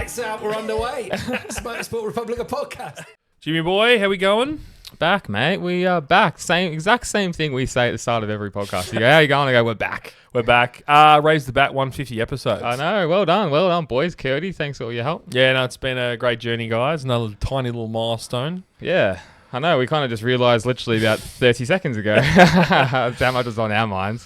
Lights out, we're underway. Motorsport Republic podcast. Jimmy boy, how we going? Back, mate. We are back. Exact same thing we say at the start of every podcast. You go, how you going? I go, we're back. We're back. Raise the bat 150 episodes. I know. Well done, boys. Curdy, thanks for all your help. Yeah, no, it's been a great journey, guys. Another tiny little milestone. Yeah, I know. We kind of just realised literally about 30 seconds ago how much was on our minds.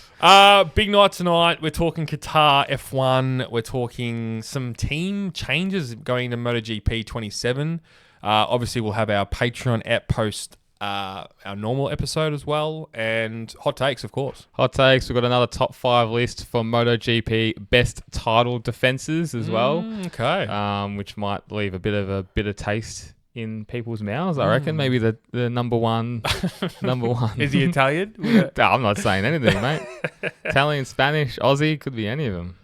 Big night tonight. We're talking Qatar F1. We're talking some team changes going to MotoGP 27. Obviously, we'll have our Patreon app post our normal episode as well, and hot takes, of course. Hot takes. We've got another top 5 list for MotoGP best title defences as well. Okay. Which might leave a bit of a bitter taste in people's mouths, I reckon. Maybe the number one. Is he Italian? No, I'm not saying anything, mate. Italian, Spanish, Aussie, could be any of them.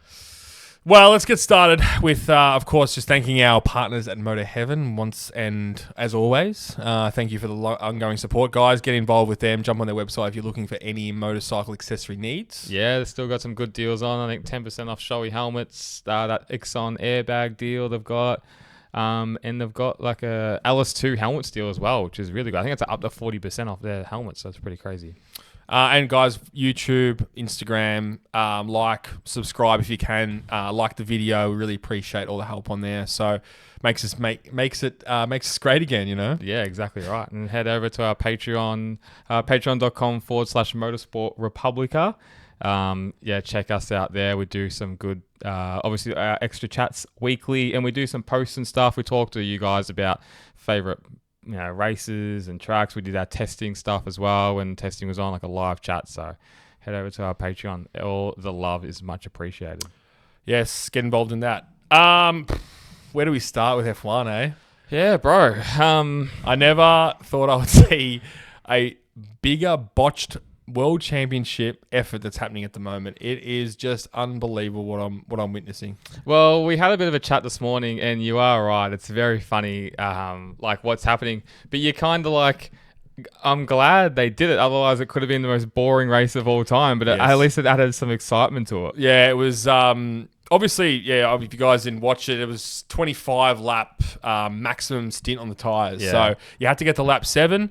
Well, let's get started with, of course, just thanking our partners at Moto Heaven once and as always. Thank you for the ongoing support, guys. Get involved with them. Jump on their website if you're looking for any motorcycle accessory needs. Yeah, they've still got some good deals on. I think 10% off Shoei helmets, that Exxon airbag deal they've got. And they've got like a LS2 helmet deal as well, which is really good. I think it's up to 40% off their helmets, so it's pretty crazy. And guys, YouTube, Instagram, subscribe if you can. Like the video. We really appreciate all the help on there. So makes us great again, you know? Yeah, exactly right. And head over to our Patreon, patreon.com/Motorsport Republica. Check us out there. We do some good, obviously extra chats weekly, and we do some posts and stuff. We talk to you guys about favorite races and tracks. We did our testing stuff as well when testing was on, like a live chat. So head over to our Patreon. All the love is much appreciated. Yes, get involved in that. Where do we start with F1, eh? Yeah, bro. I never thought I would see a bigger botched World Championship effort that's happening at the moment. It is just unbelievable what I'm witnessing. Well, we had a bit of a chat this morning, and you are right. It's very funny, like what's happening. But you're kind of like, I'm glad they did it. Otherwise, it could have been the most boring race of all time. But at least it added some excitement to it. Yeah, it was. Obviously, if you guys didn't watch it, it was 25 lap maximum stint on the tyres. Yeah. So you had to get to lap 7.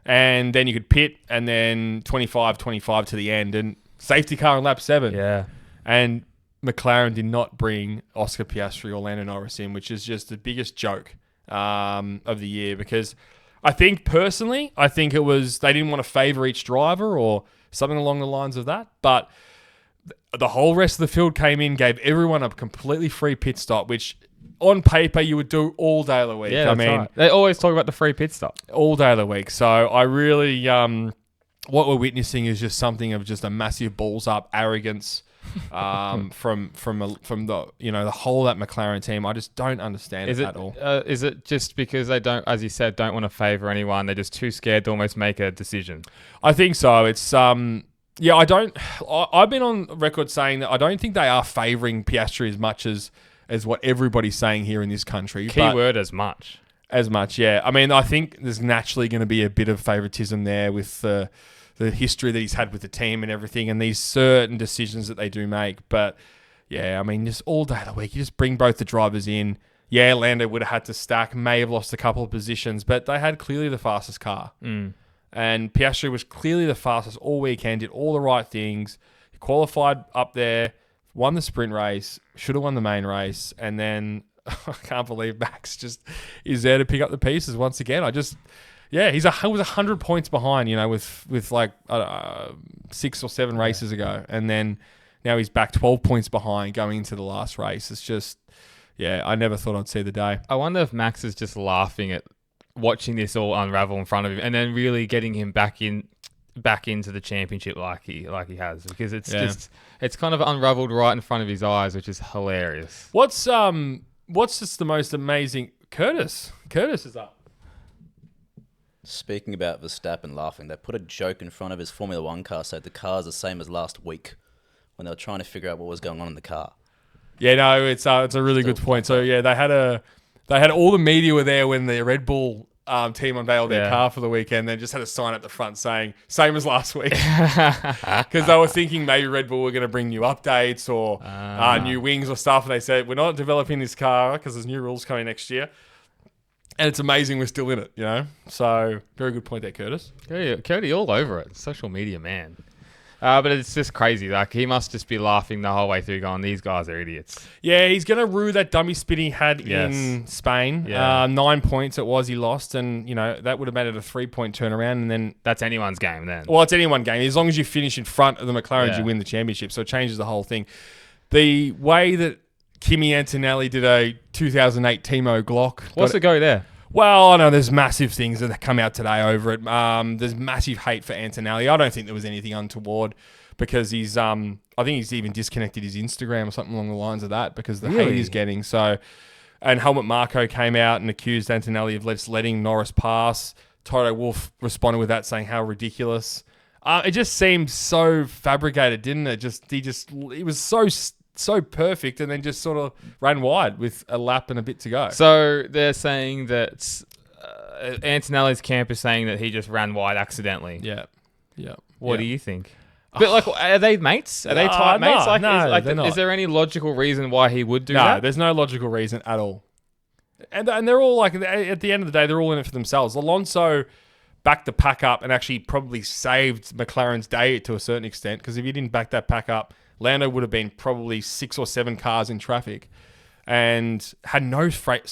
And then you could pit, and then 25 to the end, and safety car on lap 7. Yeah. And McLaren did not bring Oscar Piastri or Lando Norris in, which is just the biggest joke of the year. Because I think personally, it was they didn't want to favour each driver or something along the lines of that. But the whole rest of the field came in, gave everyone a completely free pit stop, which on paper you would do all day of the week. Yeah, right. They always talk about the free pit stop. All day of the week. So I really, what we're witnessing is just something of just a massive balls up arrogance from the the whole of that McLaren team. I just don't understand it at all. Is it just because they don't, as you said, don't want to favour anyone? They're just too scared to almost make a decision. I think so. It's I've been on record saying that I don't think they are favouring Piastri as much as what everybody's saying here in this country. Keyword as much. As much, yeah. I mean, I think there's naturally going to be a bit of favouritism there with the history that he's had with the team and everything, and these certain decisions that they do make. But, yeah, I mean, just all day of the week, you just bring both the drivers in. Yeah, Lando would have had to stack, may have lost a couple of positions, but they had clearly the fastest car. Mm. And Piastri was clearly the fastest all weekend, did all the right things. He qualified up there, won the sprint race, should have won the main race, and then I can't believe Max just is there to pick up the pieces once again. He was 100 points behind, with like 6 or 7 races ago, and then now he's back 12 points behind going into the last race. It's just, I never thought I'd see the day. I wonder if Max is just laughing at watching this all unravel in front of him, and then really getting him back into the championship like he has, because it's kind of unraveled right in front of his eyes, which is hilarious. What's just the most amazing? Curtis is up. Speaking about Verstappen laughing, they put a joke in front of his Formula 1 car, so the car's the same as last week when they were trying to figure out what was going on in the car. Yeah, no, it's a really good point. So yeah, they had all the media were there when the Red Bull team unveiled their Yeah. car for the weekend, then just had a sign at the front saying same as last week, because they were thinking maybe Red Bull were going to bring new updates or new wings or stuff, and they said we're not developing this car because there's new rules coming next year. And it's amazing we're still in it, you know. So very good point there, Curtis. Cody all over it. Social media man. But it's just crazy. Like, he must just be laughing the whole way through going, these guys are idiots. Yeah, he's going to rue that dummy spin he had Yes. in Spain. Yeah. 9 points it was he lost, and, you know, that would have made it a 3-point turnaround. And then, That's anyone's game then. well, it's anyone game. As long as you finish in front of the McLarens, Yeah. you win the championship. So it changes the whole thing. The way that Kimi Antonelli did a 2008 Timo Glock. What's the go there? Well, I know there's massive things that come out today over it. There's massive hate for Antonelli. I don't think there was anything untoward because he's, I think he's even disconnected his Instagram or something along the lines of that because the hate he's getting. So, and Helmut Marko came out and accused Antonelli of just letting Norris pass. Toto Wolff responded with that saying how ridiculous. It just seemed so fabricated, didn't it? It was so perfect, and then just sort of ran wide with a lap and a bit to go. So they're saying that Antonelli's camp is saying that he just ran wide accidentally. Yeah. What do you think? But like, are they mates? Are they tight No, mates? Like, no, they're not. Is there any logical reason why he would do No, that? there's no logical reason at all. And they're all like, at the end of the day, they're all in it for themselves. Alonso backed the pack up and actually probably saved McLaren's day to a certain extent, because if he didn't back that pack up, Lando would have been probably 6 or 7 cars in traffic and had no straight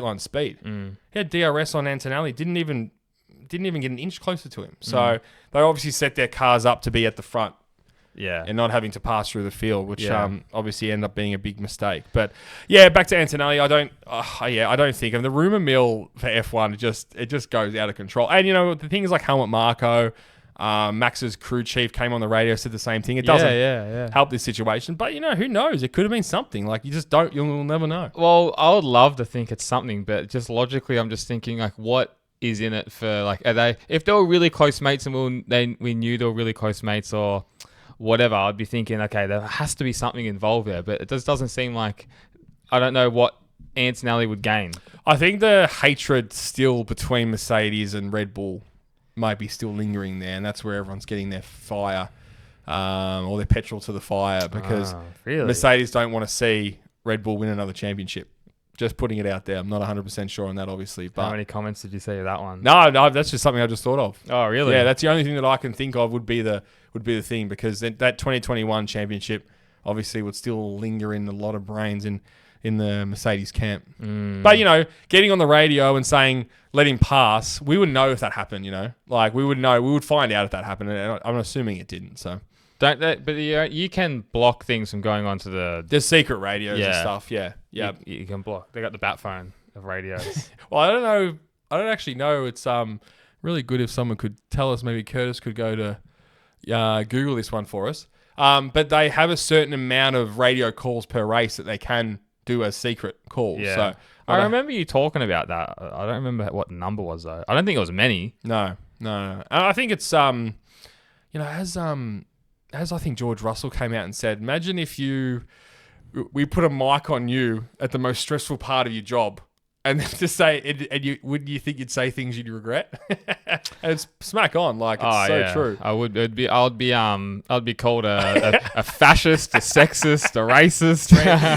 line speed. He had DRS on Antonelli, didn't even get an inch closer to him. So they obviously set their cars up to be at the front. Yeah. And not having to pass through the field, which Yeah. obviously ended up being a big mistake. But yeah, back to Antonelli, I don't think of the rumor mill for F1. It just goes out of control. And you know the things like Helmut Marko, Max's crew chief came on the radio, said the same thing. It doesn't help this situation, but you know who knows? It could have been something. Like you'll never know. Well, I would love to think it's something, but just logically, I'm just thinking like, what is in it for? Like, are they? If they were really close mates and we knew they were really close mates or whatever, I'd be thinking, okay, there has to be something involved there. But it just doesn't seem like. I don't know what Antonelli would gain. I think the hatred still between Mercedes and Red Bull might be still lingering there, and that's where everyone's getting their fire or their petrol to the fire, because Really? Mercedes don't want to see Red Bull win another championship. Just putting it out there. I'm not 100% sure on that, obviously. But How many comments did you see of that one? No, that's just something I just thought of. Oh, really? Yeah, that's the only thing that I can think of would be the thing, because that 2021 championship obviously would still linger in a lot of brains in the Mercedes camp. But, you know, getting on the radio and saying, let him pass, we would know if that happened, you know? Like, we would know. We would find out if that happened, and I'm assuming it didn't, so. Don't they, but you can block things from going onto the... There's secret radios and stuff, yeah. You can block. They got the bat phone of radios. Well, I don't know. I don't actually know. It's really good if someone could tell us. Maybe Curtis could go to Google this one for us. But they have a certain amount of radio calls per race that they can do as secret calls. Yeah. So I remember you talking about that. I don't remember what the number was though. I don't think it was many. No. I think it's as I think George Russell came out and said, imagine if we put a mic on you at the most stressful part of your job, and then to say, wouldn't you think you'd say things you'd regret? And it's smack on, like it's true. I would. I'd be called a fascist, a sexist, a racist,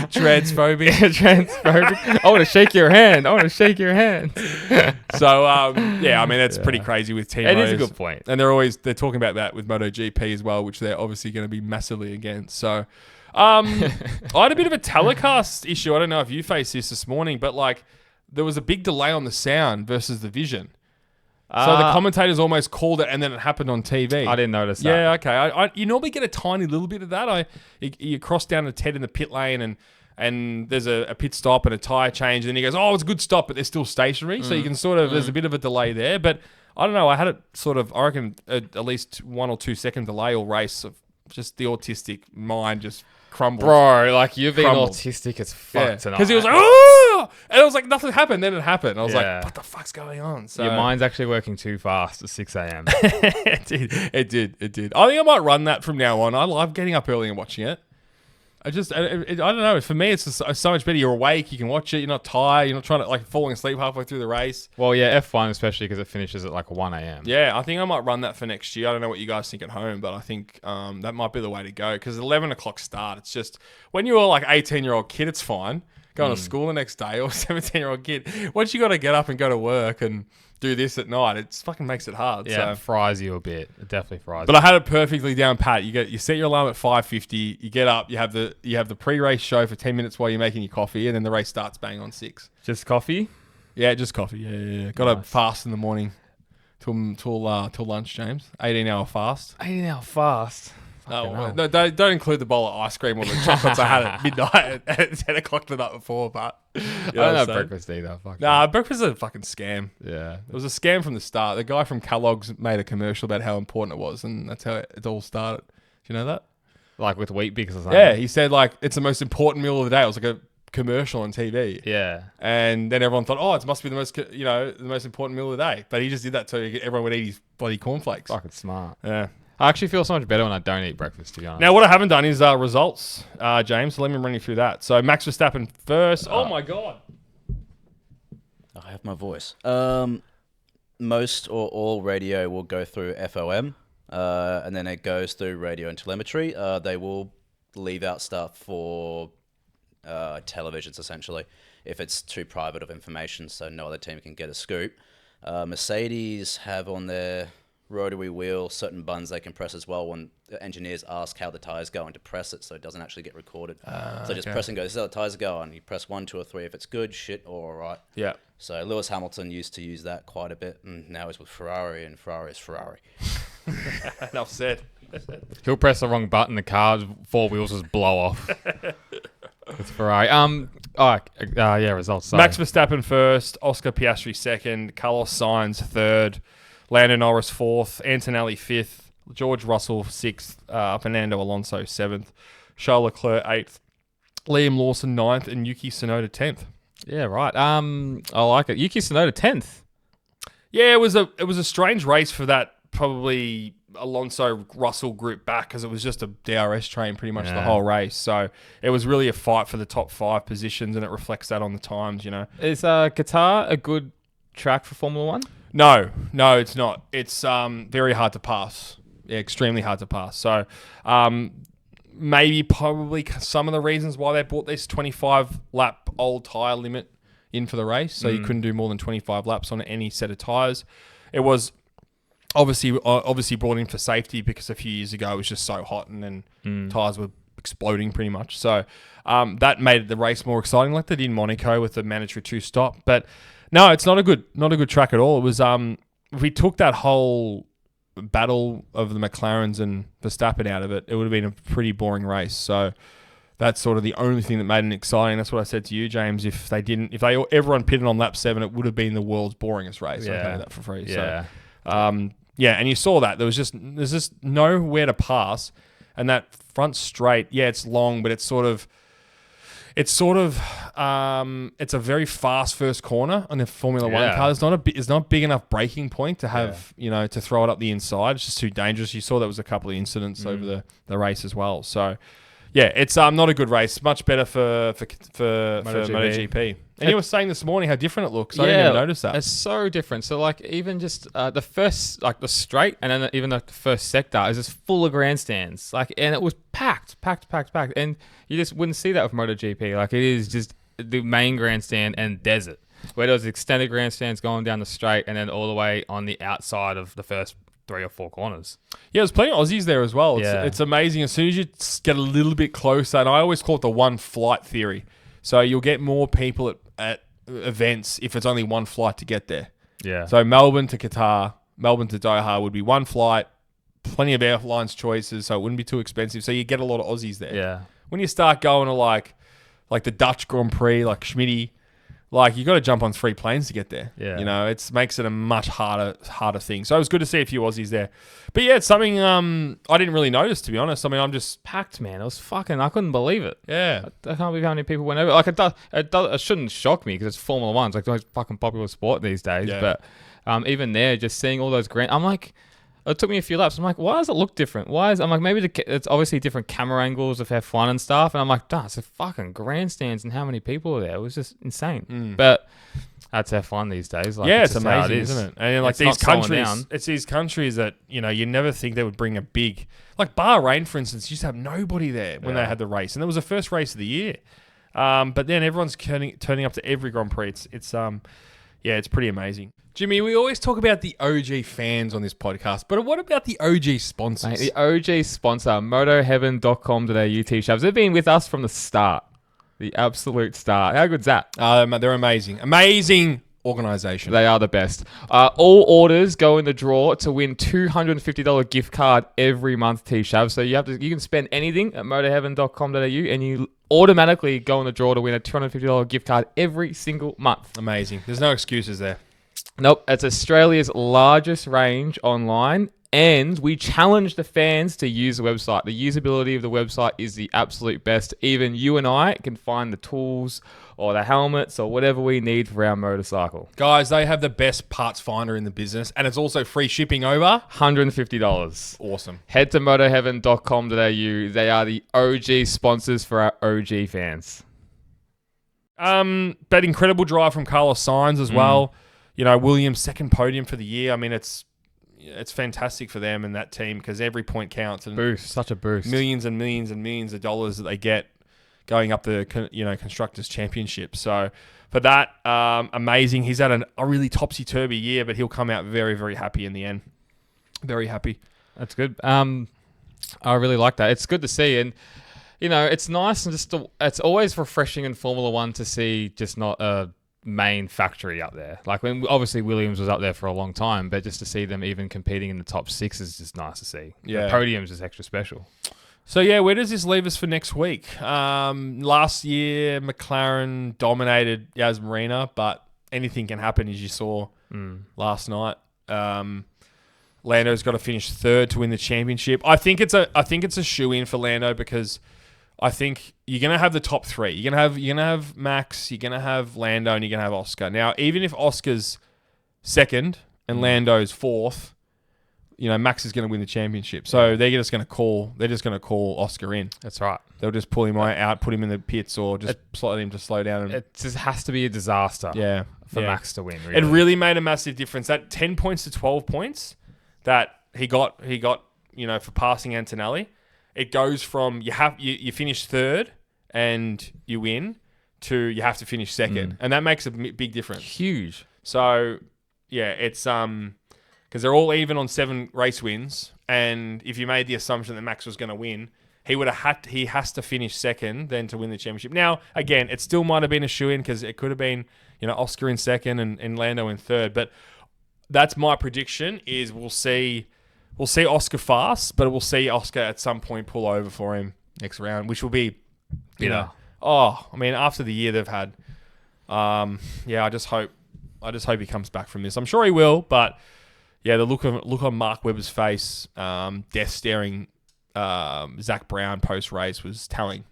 Transphobic. transphobic. I want to shake your hand. So yeah, I mean that's pretty crazy with Timo. It is a good point. And they're talking about that with MotoGP as well, which they're obviously going to be massively against. So I had a bit of a telecast issue. I don't know if you faced this morning, but like there was a big delay on the sound versus the vision. So the commentators almost called it, and then it happened on TV. I didn't notice that. Yeah, okay. You normally get a tiny little bit of that. You cross down to Ted in the pit lane, and there's a pit stop and a tyre change, and then he goes, oh, it's a good stop, but they're still stationary. So you can sort of, there's a bit of a delay there. But I don't know, I had it sort of, I reckon, at least 1 or 2 second delay all race of just the autistic mind just crumbled. Bro, like you've been Crumbled. autistic as fuck tonight. Because he was like, oh! And it was like, nothing happened. Then it happened. I was Yeah. like, what the fuck's going on? So Your mind's actually working too fast at 6 a.m. It did. I think I might run that from now on. I love getting up early and watching it. I don't know. For me, it's just so much better. You're awake. You can watch it. You're not tired. You're not trying to like falling asleep halfway through the race. Well, yeah, F1 especially because it finishes at like 1 a.m. Yeah, I think I might run that for next year. I don't know what you guys think at home, but I think that might be the way to go because 11 o'clock start. It's just when you're like 18-year-old kid, it's fine going to school the next day or 17-year-old kid. Once you got to get up and go to work and do this at night, it fucking makes it hard. Yeah, so. it fries you a bit. It definitely fries. But I had it perfectly down pat. You set your alarm at 5:50. You get up. You have the pre-race show for 10 minutes while you're making your coffee, and then the race starts bang on 6. Just coffee? Yeah, just coffee. Yeah. Got to fast in the morning till lunch, James. 18-hour fast. 18-hour fast. No, don't include the bowl of ice cream or the chocolates I had at midnight at 10 o'clock the night before. But I don't have breakfast either. Breakfast is a fucking scam. Yeah. It was a scam from the start. The guy from Kellogg's made a commercial about how important it was, and that's how it all started. Do you know that? Like with Wheat Bix or something? Yeah, he said like it's the most important meal of the day. It was like a commercial on TV. Yeah. And then everyone thought, it must be the most important meal of the day. But he just did that so everyone would eat his bloody cornflakes. Fucking smart. Yeah. I actually feel so much better when I don't eat breakfast, to be honest. Now, what I haven't done is results, James. So let me run you through that. So Max Verstappen first. Oh my God. I have my voice. Most or all radio will go through FOM, and then it goes through radio and telemetry. They will leave out stuff for televisions, essentially, if it's too private of information, so no other team can get a scoop. Mercedes have on their rotary wheel certain buttons they can press as well when the engineers ask how the tyres go and to press it so it doesn't actually get recorded. So just press and go, this is how the tyres go, and you press 1, 2 or 3 if it's good, shit, or alright. Yeah. So Lewis Hamilton used to use that quite a bit, and now he's with Ferrari, and Ferrari is Ferrari. Enough said. He'll press the wrong button, the car's 4 wheels just blow off. It's Ferrari. Results. Sorry. Max Verstappen first, Oscar Piastri second, Carlos Sainz third, Lando Norris fourth, Antonelli fifth, George Russell sixth, Fernando Alonso seventh, Charles Leclerc eighth, Liam Lawson ninth, and Yuki Tsunoda 10th. Yeah, right. I like it. Yuki Tsunoda 10th. Yeah, it was a strange race for that probably Alonso Russell group back because it was just a DRS train pretty much the whole race. So it was really a fight for the top 5 positions, and it reflects that on the times, Is Qatar a good track for Formula 1? No, it's not. It's very hard to pass. Yeah, extremely hard to pass. So probably some of the reasons why they brought this 25-lap old tyre limit in for the race. So you couldn't do more than 25 laps on any set of tyres. It was obviously brought in for safety because a few years ago it was just so hot and then tyres were exploding pretty much. So that made the race more exciting, like they did in Monaco with the mandatory 2-stop. But no, it's not a good track at all. It was if we took that whole battle of the McLarens and Verstappen out of it, it would have been a pretty boring race. So that's sort of the only thing that made it exciting. That's what I said to you, James. If everyone pitted on lap 7, it would have been the world's boringest race. Yeah. I tell you that for free. Yeah. So, and you saw that there's just nowhere to pass, and that front straight, it's long, but it's a very fast first corner on the Formula 1 car. It's not a big enough braking point to have, to throw it up the inside. It's just too dangerous. You saw that was a couple of incidents over the race as well. So, it's not a good race. Much better for MotoGP. And you were saying this morning how different it looks. I didn't even notice that. It's so different. So like even just the first, like the straight, and then even the first sector is just full of grandstands. And it was packed. And you just wouldn't see that with MotoGP. Like it is just the main grandstand and desert, where there was extended grandstands going down the straight and then all the way on the outside of the first 3 or 4 corners. Yeah, there's plenty of Aussies there as well. It's amazing. As soon as you get a little bit closer, and I always call it the one flight theory. So you'll get more people at events if it's only one flight to get there. Yeah. So Melbourne to Qatar, Melbourne to Doha would be one flight, plenty of airlines choices, so it wouldn't be too expensive. So you get a lot of Aussies there. Yeah. When you start going to like the Dutch Grand Prix, like Schmitty, like you got to jump on 3 planes to get there. Yeah. It makes it a much harder thing. So it was good to see a few Aussies there. But it's something I didn't really notice, to be honest. I mean, I'm just packed, man. It was fucking. I couldn't believe it. Yeah. I can't believe how many people went over. Like it shouldn't shock me because it's Formula 1. It's like the most fucking popular sport these days. Yeah. But even there, just seeing all those I'm like, It took me a few laps. I'm like, why does it look different? I'm like, maybe it's obviously different camera angles of F1 and stuff. And I'm like, it's a fucking grandstands and how many people are there? It was just insane. But that's F1 these days. Like, it's amazing, isn't it? And like it's these countries that, you never think they would bring a big, like Bahrain, for instance, used to have nobody there when they had the race. And it was the first race of the year. But then everyone's turning up to every Grand Prix. It's pretty amazing. Jimmy, we always talk about the OG fans on this podcast, but what about the OG sponsors? Mate, the OG sponsor, motoheaven.com.au T-Shabs. They've been with us from the start. The absolute start. How good's that? They're amazing. Amazing organisation. They are the best. All orders go in the draw to win $250 gift card every month, T-Shabs. So you can spend anything at motoheaven.com.au and you automatically go in the draw to win a $250 gift card every single month. Amazing. There's no excuses there. Nope. It's Australia's largest range online, and we challenge the fans to use the website. The usability of the website is the absolute best. Even you and I can find the tools or the helmets or whatever we need for our motorcycle. Guys, they have the best parts finder in the business, and it's also free shipping over $150. Awesome. Head to motoheaven.com.au. They are the OG sponsors for our OG fans. But incredible drive from Carlos Sainz as well. Williams' second podium for the year. I mean, it's fantastic for them and that team because every point counts. And such a boost. Millions and millions and millions of dollars that they get going up the Constructors' Championship. So for that, amazing. He's had a really topsy-turvy year, but he'll come out very, very happy in the end. Very happy. That's good. I really like that. It's good to see. And, it's nice and it's always refreshing in Formula One to see just not a main factory up there. Like when obviously Williams was up there for a long time, but just to see them even competing in the top 6 is just nice to see. Yeah. The podiums is extra special. So where does this leave us for next week? Last year McLaren dominated Yas Marina, but anything can happen as you saw last night. Lando's got to finish 3rd to win the championship. I think it's a shoe-in for Lando because I think you're gonna have the top 3. You're gonna have Max, you're gonna have Lando, and you're gonna have Oscar. Now, even if Oscar's 2nd and Lando's 4th, Max is gonna win the championship. So they're just gonna call Oscar in. That's right. They'll just pull him out, put him in the pits, or just let him to slow down. It just has to be a disaster. For Max to win. Really. It really made a massive difference. That 10 points to 12 points that he got, for passing Antonelli. It goes from you finish 3rd and you win to you have to finish 2nd, and that makes a big difference. Huge. So it's because they're all even on 7 race wins, and if you made the assumption that Max was going to win, he has to finish 2nd then to win the championship. Now again, it still might have been a shoe-in because it could have been Oscar in 2nd and Lando in 3rd, but that's my prediction. Is we'll see Oscar fast, but we'll see Oscar at some point pull over for him next round, which will be, after the year they've had, I just hope he comes back from this. I'm sure he will, but the look on Mark Webber's face, death staring Zach Brown post race was telling.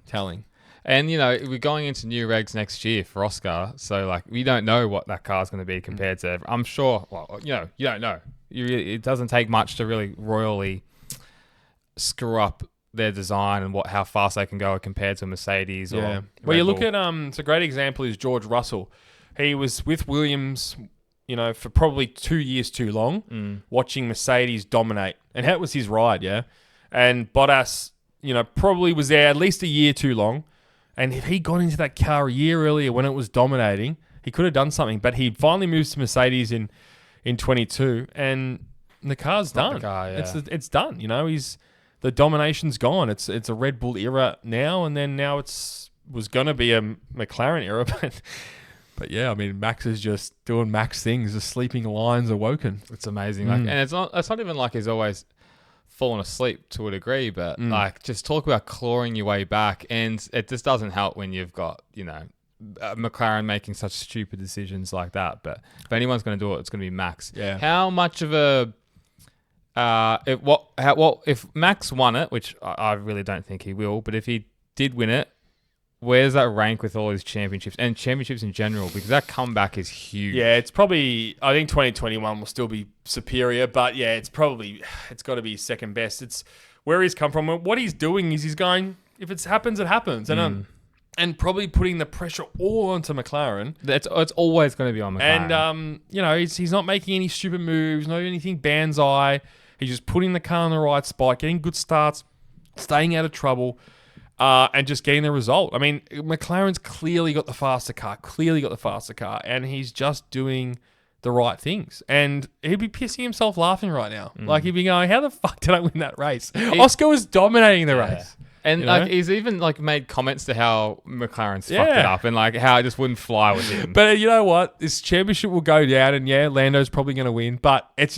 Telling. And, we're going into new regs next year for Oscar, so we don't know what that car's going to be compared to. I'm sure. Well, you don't know. It doesn't take much to really royally screw up their design and how fast they can go compared to Mercedes. Or well, you look at it's a great example is George Russell. He was with Williams, for probably 2 years too long, watching Mercedes dominate, and that was his ride, And Bottas, probably was there at least a year too long, and if he got into that car a year earlier when it was dominating, he could have done something. But he finally moves to Mercedes in 22, and the car's done. It's done. The domination's gone. It's a Red Bull era now, and then now was gonna be a McLaren era, but Max is just doing Max things. The sleeping lion's awoken. It's amazing. And it's not even like he's always fallen asleep to a degree, but just talk about clawing your way back, and it just doesn't help when you've got McLaren making such stupid decisions like that. But if anyone's going to do it, it's going to be Max. Yeah. How much of a if Max won it, which I really don't think he will, but if he did win it, where does that rank with all his championships and championships in general? Because that comeback is huge. Yeah, it's probably, I think 2021 will still be superior, but yeah, it's got to be second best. It's where he's come from. What he's doing is he's going, if it happens, it happens. And probably putting the pressure all onto McLaren. It's always going to be on McLaren. And, he's not making any stupid moves, not anything banzai. He's just putting the car in the right spot, getting good starts, staying out of trouble, and just getting the result. I mean, McLaren's clearly got the faster car, and he's just doing the right things. And he'd be pissing himself laughing right now. Like, he'd be going, how the fuck did I win that race? Oscar was dominating the race. And he's even made comments to how McLaren's fucked it up and how it just wouldn't fly with him. But you know what? This championship will go down, and Lando's probably going to win. But it's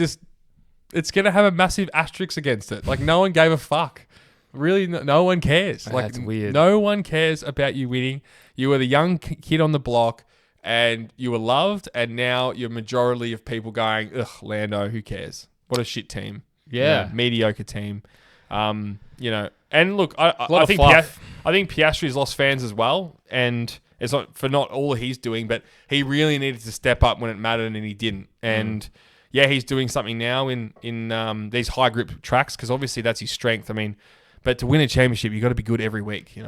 going to have a massive asterisk against it. Like, no one gave a fuck. Really, no one cares. That's weird. No one cares about you winning. You were the young kid on the block, and you were loved. And now you're majority of people going, ugh, Lando, who cares? What a shit team. Yeah, mediocre team. And look, I think Piastri's lost fans as well, and it's not for not all he's doing, but he really needed to step up when it mattered, and he didn't. And he's doing something now in these high grip tracks because obviously that's his strength. I mean, but to win a championship, you got to be good every week. You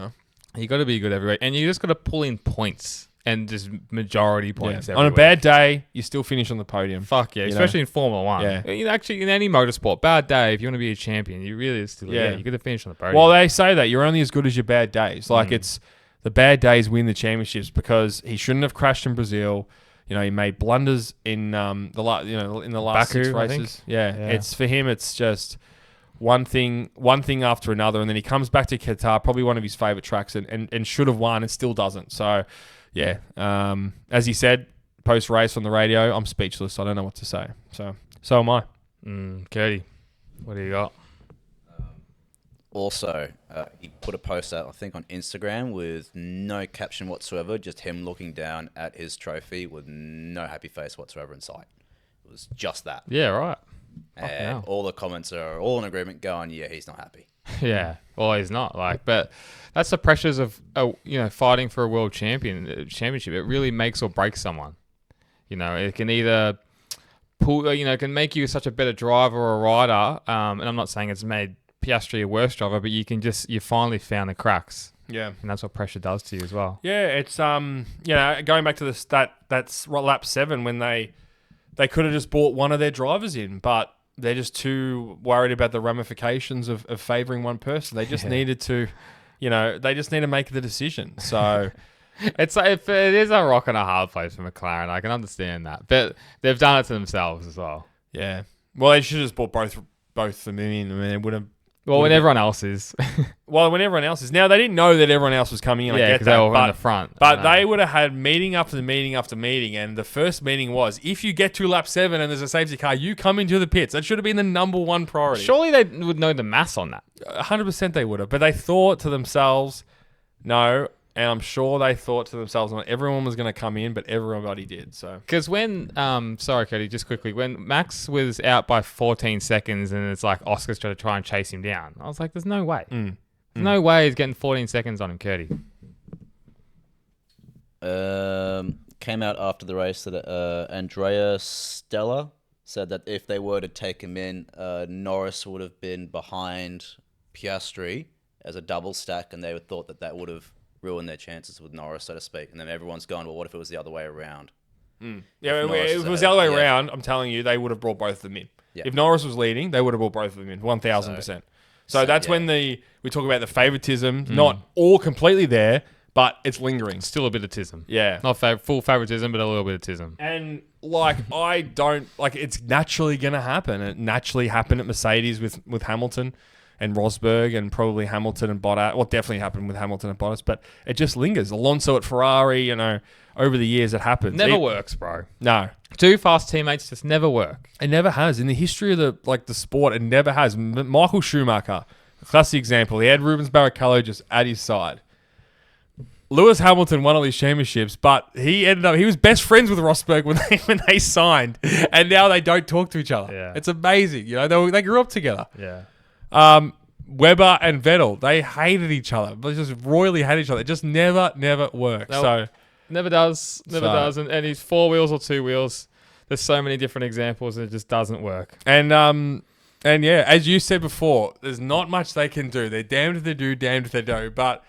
got to be good every week, and you just got to pull in points. And just majority points. On a bad day, you still finish on the podium. Fuck yeah, especially in Formula 1. Yeah. Actually, in any motorsport, bad day, if you want to be a champion, you really still, you got to finish on the podium. Well, they say that you're only as good as your bad days. Like, it's the bad days win the championships because he shouldn't have crashed in Brazil. He made blunders in in the last Baku, 6 races. Yeah, it's for him. It's just one thing after another, and then he comes back to Qatar, probably one of his favorite tracks, and should have won and still doesn't. So. Yeah, as he said, post-race on the radio, I'm speechless. I don't know what to say. So am I. Curdy, what do you got? Also, he put a post out, I think, on Instagram with no caption whatsoever, just him looking down at his trophy with no happy face whatsoever in sight. It was just that. Yeah, right. And all the comments are all in agreement going, yeah, he's not happy. Yeah, well, he's not. But that's the pressures of fighting for a world championship. It really makes or breaks someone. It can either pull. It can make you such a better driver or rider. And I'm not saying it's made Piastri a worse driver, but you finally found the cracks. Yeah, and that's what pressure does to you as well. Yeah, it's going back to the stat. That's lap 7 when they could have just brought one of their drivers in, but. They're just too worried about the ramifications of favouring one person. They just needed to, they just need to make the decision. So it is a rock and a hard place for McLaren. I can understand that, but they've done it to themselves as well. Yeah. Well, they should have just brought both of them in. I mean, it would have. Well, when everyone else is. When everyone else is. Now, they didn't know that everyone else was coming in. Yeah, because they were in the front. But they would have had meeting after meeting after meeting. And the first meeting was, if you get to lap 7 and there's a safety car, you come into the pits. That should have been the number one priority. Surely they would know the maths on that. 100% they would have. But they thought to themselves, no. And I'm sure they thought to themselves, not everyone was going to come in, but everybody did. So because when, sorry, Cody, just quickly, when Max was out by 14 seconds and it's like Oscar's trying to try and chase him down, I was like, there's no way. There's no way he's getting 14 seconds on him, Cody. Came out after the race that Andrea Stella said that if they were to take him in, Norris would have been behind Piastri as a double stack, and they thought that would have ruin their chances with Norris, so to speak. And then everyone's gone, well, what if it was the other way around? Yeah, if it was the other way around, I'm telling you, they would have brought both of them in. Yeah. If Norris was leading, they would have brought both of them in, 1,000%. So that's when we talk about the favoritism, not all completely there, but it's lingering. Still a bit of tism. Yeah. Not full favoritism, but a little bit of tism. And, it's naturally going to happen. It naturally happened at Mercedes with Hamilton and Rosberg and probably Hamilton and Bottas. Well, definitely happened with Hamilton and Bottas, but it just lingers. Alonso at Ferrari, over the years it happens. Never works, bro. No. Two fast teammates just never work. It never has. In the history of the sport, it never has. Michael Schumacher, a classic example. He had Rubens Barrichello just at his side. Lewis Hamilton won all these championships, but he was best friends with Rosberg when they signed, and now they don't talk to each other. Yeah. It's amazing. They grew up together. Yeah. Weber and Vettel, they hated each other. They just royally hated each other. It just never worked. Nope. So Never does. And he's 4 wheels or 2 wheels. There's so many different examples and it just doesn't work. And yeah, as you said before, there's not much they can do. They're damned if they do, damned if they don't. But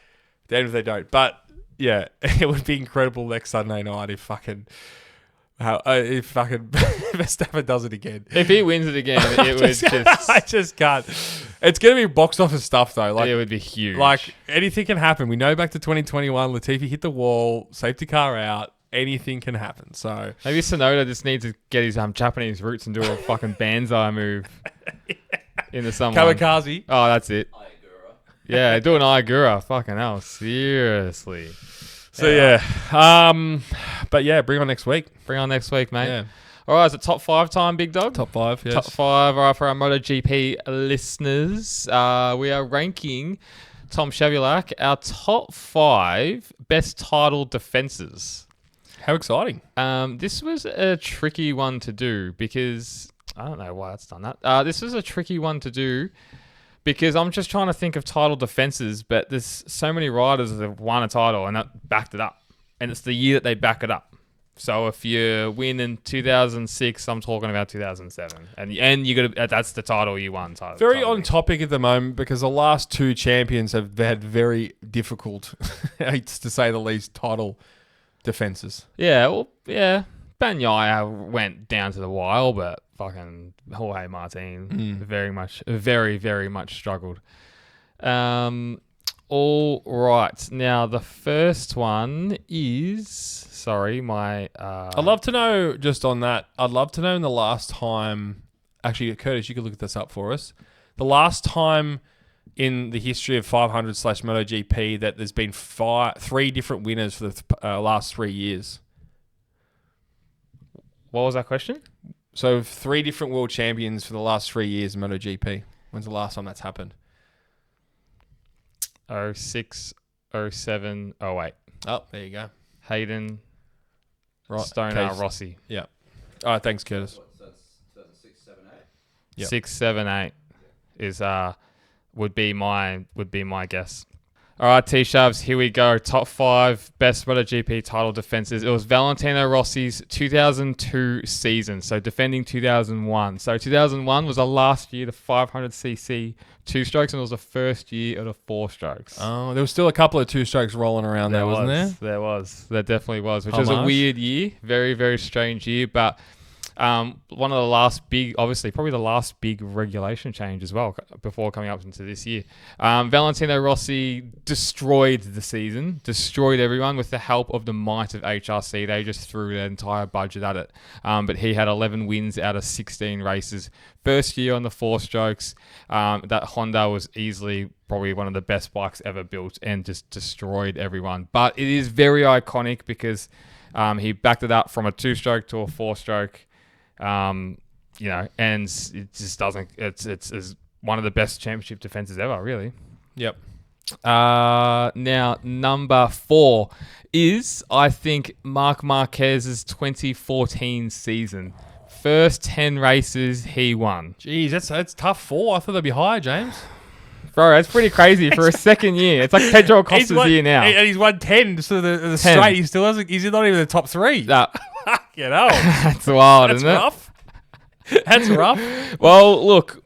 damned if they don't. But yeah, it would be incredible next Sunday night if Verstappen does it again. If he wins it again, it would just... I just can't. It's going to be box office stuff though. Like it would be huge. Like anything can happen. We know back to 2021, Latifi hit the wall, safety car out. Anything can happen. So maybe Sonoda just needs to get his Japanese roots and do a fucking Banzai move into someone. Kamikaze. Oh, that's it. Yeah, do an Iagura. Fucking hell. Seriously. So yeah. But yeah, bring on next week. Bring on next week, mate. Yeah. All right, is it top 5 time, Big Dog? Top 5, yes. Top 5. All right, for our MotoGP listeners, we are ranking, Tom Chevillac, our top 5 best title defenses. How exciting. This was a tricky one to do because... I don't know why it's done that. This was a tricky one to do because I'm just trying to think of title defenses, but there's so many riders that have won a title and that backed it up. And it's the year that they back it up. So if you win in 2006, I'm talking about 2007, and you got to, that's the title you won. Very on topic at the moment because the last 2 champions have had very difficult, to say the least, title defenses. Yeah, well, yeah. Bagnaia went down to the wire, but fucking Jorge Martin very, very much struggled. All right. Now, the first one is... Sorry, my... I'd love to know, just on that, I'd love to know in the last time... Actually, Curtis, you could look this up for us. The last time in the history of 500/MotoGP that there's been 3 different winners for the last 3 years. What was that question? So, 3 different world champions for the last 3 years in MotoGP. When's the last time that's happened? 06, 07, 08. Oh, there you go. Hayden, right. Stoner, Rossi. Yeah. All right, thanks, Curtis. So that's 2006, 7, 8? Yep. 6, 7, 8 is would be my guess. All right, T-Shavs, here we go. Top 5 best MotoGP title defenses. It was Valentino Rossi's 2002 season, so defending 2001. So 2001 was the last year, the 500cc 2-strokes, and it was the first year of the 4-strokes. Oh, there was still a couple of 2-strokes rolling around there, wasn't there? There definitely was, which was a weird year. Very, very strange year, but... one of the last big, obviously, probably the last big regulation change as well before coming up into this year. Valentino Rossi destroyed the season, destroyed everyone with the help of the might of HRC. They just threw their entire budget at it. But he had 11 wins out of 16 races. First year on the 4-strokes. That Honda was easily probably one of the best bikes ever built and just destroyed everyone. But it is very iconic because he backed it up from a 2-stroke to a 4-stroke. And it just doesn't. It's one of the best championship defenses ever, really. Yep. Now number 4 is, I think, Marc Marquez's 2014 season. First 10 races he won. Jeez, that's tough 4. I thought that'd be higher, James. Bro, that's pretty crazy for a second year. It's like Pedro Acosta's year now. And he's won 10, so the straight, he still hasn't. He's not even in the top 3. No. You know, that's wild, isn't it? Rough. That's rough. Well, look,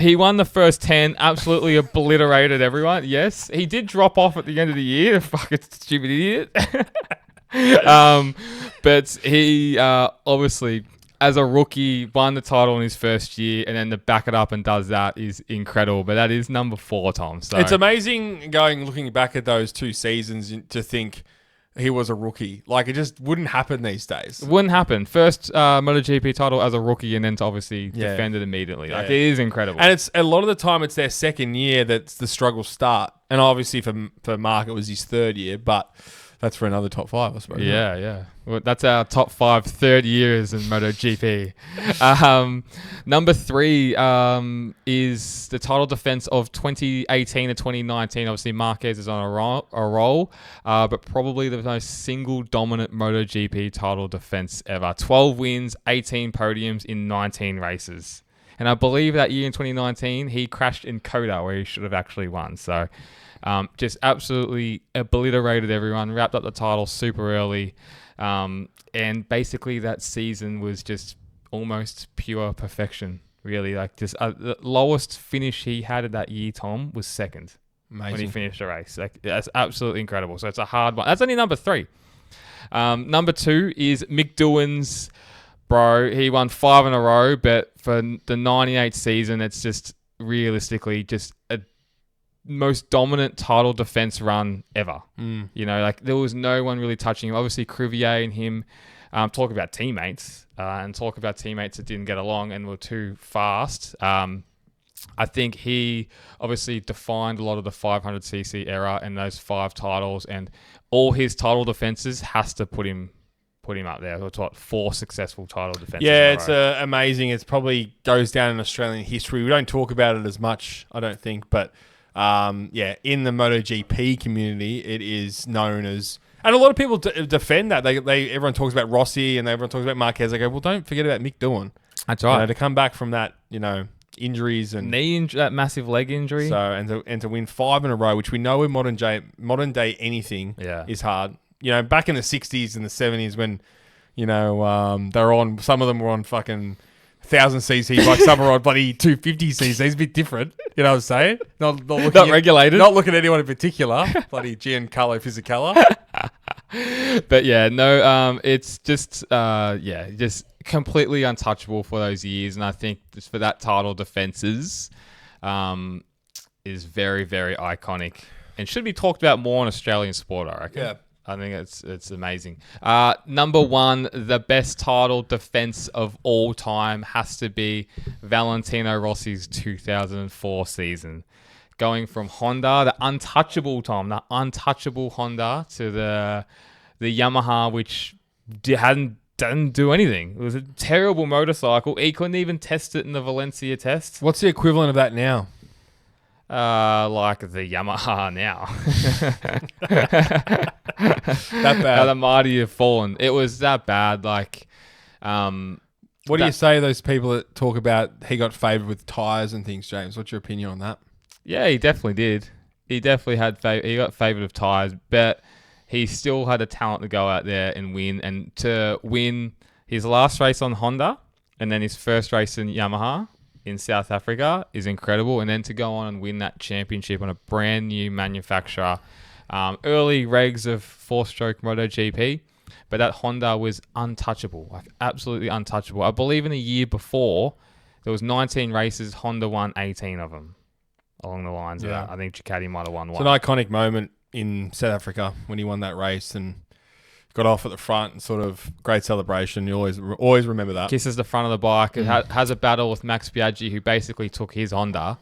he won the first 10, absolutely obliterated everyone. Yes, he did drop off at the end of the year. Fucking stupid idiot. But he obviously, as a rookie, won the title in his first year, and then to back it up and does that is incredible. But that is number 4, Tom. So it's amazing looking back at those 2 seasons to think he was a rookie. Like, it just wouldn't happen these days. It wouldn't happen. First MotoGP title as a rookie, and then to obviously defend it immediately. Like, it is incredible. And it's a lot of the time it's their second year that's the struggles start. And obviously for Mark it was his 3rd year, but that's for another top 5, I suppose. Yeah. Well, that's our top 5 third years in MotoGP. Number 3 is the title defense of 2018 to 2019. Obviously, Marquez is on a roll, but probably the most single dominant MotoGP title defense ever. 12 wins, 18 podiums in 19 races. And I believe that year in 2019, he crashed in Qatar where he should have actually won. So just absolutely obliterated everyone, wrapped up the title super early. And basically that season was just almost pure perfection, really. Like just the lowest finish he had of that year, Tom, was second. Amazing. When he finished the race. Like, that's absolutely incredible. So it's a hard one. That's only number 3. Number 2 is Mick Doohan's. Bro, he won 5 in a row, but for the 98 season, it's just realistically just a most dominant title defense run ever. You know, like there was no one really touching him. Obviously, Crivier and him talk about teammates that didn't get along and were too fast. I think he obviously defined a lot of the 500cc era and those 5 titles, and all his title defenses has to put him up there. It's what, 4 successful title defenses. Yeah, it's amazing. It probably goes down in Australian history. We don't talk about it as much, I don't think, but in the MotoGP community, it is known as, and a lot of people defend that. Everyone talks about Rossi and everyone talks about Marquez. They go, well, don't forget about Mick Doohan. That's right. To come back from that, injuries and that massive leg injury. So and to win 5 in a row, which we know in modern day anything is hard. Back in the 60s and the 70s when, they're on, some of them were on fucking 1,000cc bikes, some are on bloody 250cc. It's a bit different. You know what I'm saying? Not regulated. Not looking at anyone in particular. Bloody Giancarlo Fisichella. But yeah, no, it's just, just completely untouchable for those years. And I think just for that title defenses is very, very iconic and should be talked about more in Australian sport, I reckon. Yeah. I think it's amazing. Number 1, the best title defense of all time has to be Valentino Rossi's 2004 season. Going from Honda, the untouchable Honda, to the Yamaha, which didn't do anything. It was a terrible motorcycle. He couldn't even test it in the Valencia test. What's the equivalent of that now? Like the Yamaha now. That bad. How the mighty have fallen. It was that bad. Like, what do you say to those people that talk about he got favoured with tyres and things, James? What's your opinion on that? Yeah, he definitely did. He definitely he got favoured with tyres, but he still had the talent to go out there and win. And to win his last race on Honda and then his first race in Yamaha in South Africa is incredible. And then to go on and win that championship on a brand new manufacturer. Early regs of 4-stroke MotoGP, but that Honda was untouchable, like absolutely untouchable. I believe in the year before, there was 19 races, Honda won 18 of them along the lines of that. I think Ducati might have won 1. It's an iconic moment in South Africa when he won that race and got off at the front and sort of great celebration. You always remember that. Kisses the front of the bike. It has a battle with Max Biaggi, who basically took his Honda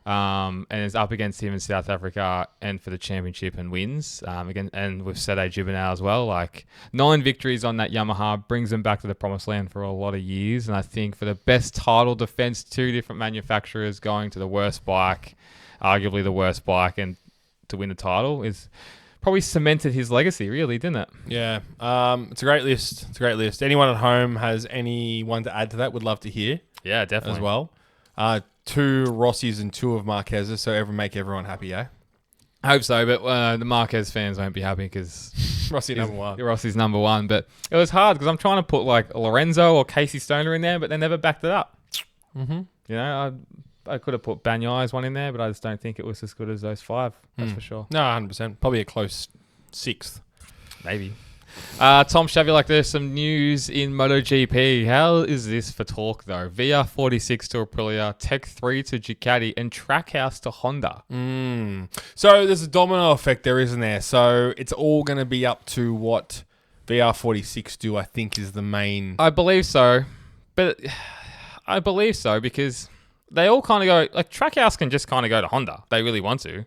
and is up against him in South Africa and for the championship and wins. Again, and with Sede Gibernau as well. Like 9 victories on that Yamaha brings them back to the promised land for a lot of years. And I think for the best title defense, 2 different manufacturers going to the worst bike, arguably the worst bike, and to win the title is probably cemented his legacy, really, didn't it? Yeah. It's a great list. Anyone at home has anyone to add to that? Would love to hear. Yeah, definitely. As well. 2 Rossies and 2 of Marquez's, so make everyone happy, eh? I hope so, but the Marquez fans won't be happy because Rossi's number 1. But it was hard because I'm trying to put like Lorenzo or Casey Stoner in there, but they never backed it up. Mm-hmm. I could have put Banyai's one in there, but I just don't think it was as good as those 5. That's for sure. No, 100%. Probably a close 6th. Maybe. Tom Shaviak, there's some news in MotoGP. How is this for talk, though? VR46 to Aprilia, Tech 3 to Ducati, and Trackhouse to Honda. So there's a domino effect there, isn't there? So it's all going to be up to what VR46 do, I think, is the main... I believe so. But I believe so because they all kind of go... Like, Trackhouse can just kind of go to Honda. They really want to.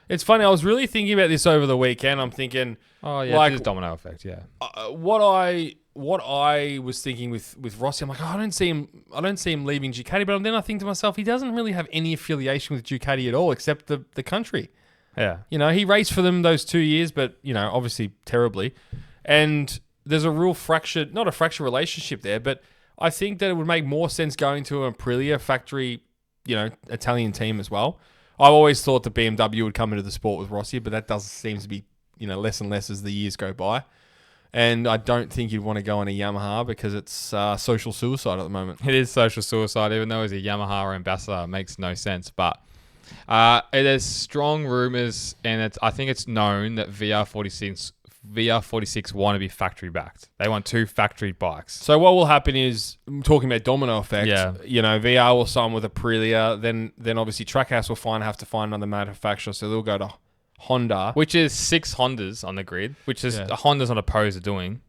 It's funny. I was really thinking about this over the weekend. I'm thinking... Oh, yeah, like, there's domino effect, yeah. What I was thinking with Rossi, I'm like, I don't see him leaving Ducati, but then I think to myself, he doesn't really have any affiliation with Ducati at all, except the country. Yeah. He raced for them those 2 years, but, obviously terribly. And there's a real not a fractured relationship there, but I think that it would make more sense going to an Aprilia factory, Italian team as well. I've always thought that BMW would come into the sport with Rossi, but that does seem to be, less and less as the years go by. And I don't think you'd want to go on a Yamaha because it's social suicide at the moment. It is social suicide, even though as a Yamaha ambassador, it makes no sense. But there's strong rumours, and I think it's known that VR46 want to be factory backed. They want 2 factory bikes. So what will happen is, talking about domino effect, Yeah. VR will sign with Aprilia, then obviously Trackhouse will have to find another manufacturer, so they'll go to Honda. Which is 6 Hondas on the grid, which is Honda's not opposed to doing.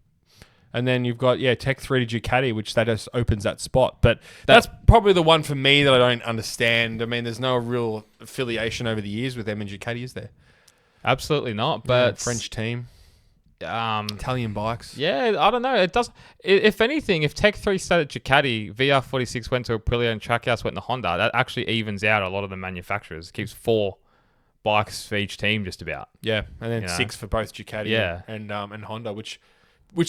And then you've got, Tech 3 to Ducati, which that just opens that spot. But that's probably the one for me that I don't understand. I mean, there's no real affiliation over the years with them and Ducati, is there? Absolutely not. But French team. Italian bikes. Yeah, I don't know. It does. If anything, if Tech 3 stayed at Ducati, VR46 went to Aprilia, and Trackhouse went to Honda, that actually evens out a lot of the manufacturers. It keeps 4 bikes for each team, just about. Yeah, and then 6 for both Ducati and Honda, which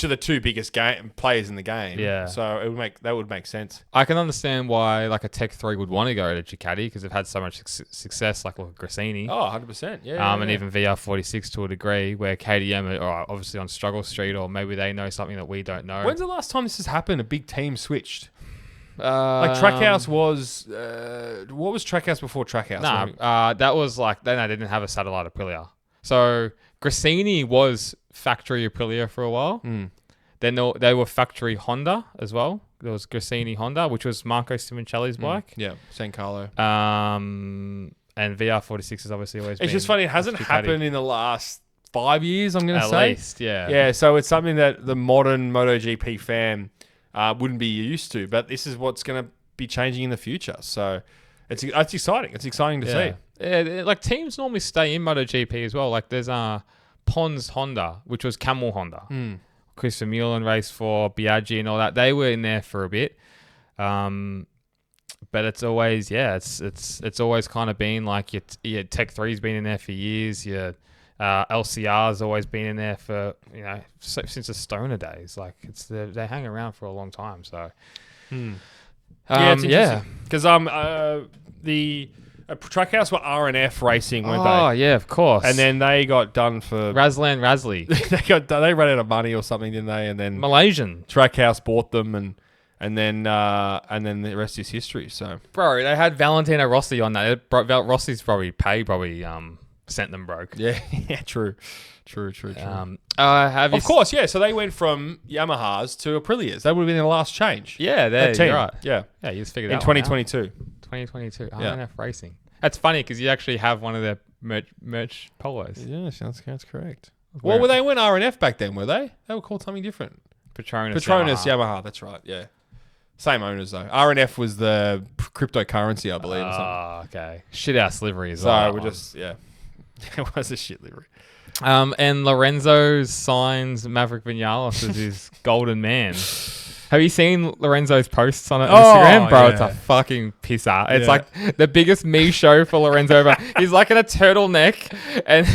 are the 2 biggest players in the game. Yeah. So that would make sense. I can understand why like a Tech 3 would want to go to Ducati because they've had so much success, like look at Grassini. Oh, 100%. Yeah. And even VR46 to a degree, where KTM are obviously on struggle street, or maybe they know something that we don't know. When's the last time this has happened? A big team switched. Like Trackhouse was. What was Trackhouse before Trackhouse? That was like they didn't have a satellite Aprilia. So Grassini was factory Aprilia for a while. Then they were factory Honda as well. There was Grassini Honda, which was Marco Simoncelli's bike. Yeah, San Carlo. And VR46 has obviously always been... It's just funny. It hasn't happened in the last 5 years, I'm going to say. At least, yeah. Yeah, so it's something that the modern MotoGP fan wouldn't be used to. But this is what's going to be changing in the future. So it's exciting. It's exciting to see. Yeah, like teams normally stay in MotoGP as well. Like there's Pons Honda, which was Camel Honda. Chris Vermeulen raced for Biaggi and all that. They were in there for a bit. But it's always, it's always kind of been like your Tech 3's been in there for years. Your LCR's always been in there for, since the Stoner days. Like they hang around for a long time. So, it's interesting. Because the Trackhouse were R&F racing, weren't they? Oh, yeah, of course. And then they got done for... Razlan Razli. they ran out of money or something, didn't they? And then Malaysian. Trackhouse bought them, and then the rest is history. So, bro, they had Valentino Rossi on that. Rossi's probably sent them broke. Yeah, true. Of course, yeah. So they went from Yamahas to Aprilias. That would have been the last change. Yeah, you're right. Yeah, you just figured in out 2022. 2022. R&F Racing. That's funny because you actually have one of their merch polos. Yeah, that's correct. Well, were they went R&F back then, were they? They were called something different. Petronas Yamaha. That's right, yeah. Same owners, though. R&F was the cryptocurrency, I believe, or something. Oh, okay. Shit ass livery as well. So we're just, it was a shit livery. And Lorenzo signs Maverick Vinales as his golden man. Have you seen Lorenzo's posts on Instagram? Bro, it's a fucking pisser. It's like the biggest me show for Lorenzo ever. He's like in a turtleneck and